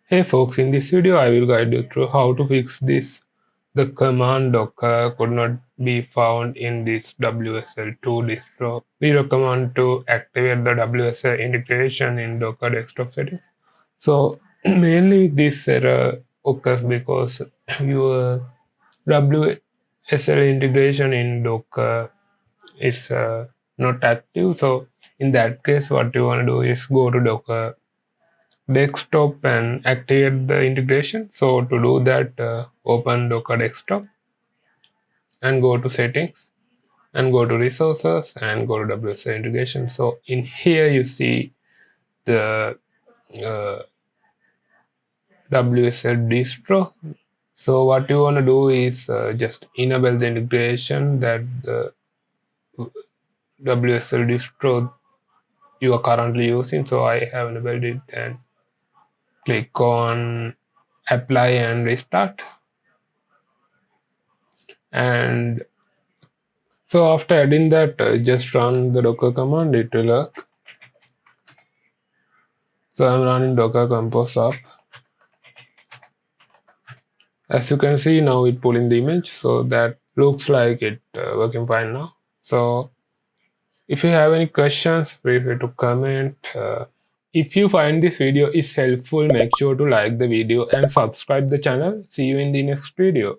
Hey folks, in this video I will guide you through how to fix this. The command docker could not be found in this WSL2 distro. We recommend to activate the WSL integration in Docker desktop settings. So mainly this error occurs because your WSL integration in Docker is not active. So in that case, what you want to do is go to Docker desktop and activate the integration. So to do that, open Docker desktop and go to settings and go to resources and go to WSL integration. So in here you see the uh, WSL distro. So what you want to do is just enable the integration that the WSL distro you are currently using. So I have enabled it and click on apply and restart. And so after adding that, just run the docker command, it will work. So I'm running docker compose up. As you can see now it pulling the image, so that looks like it working fine now. So if you have any questions, feel free to comment. If you find this video is helpful, make sure to like the video and subscribe the channel. See you in the next video.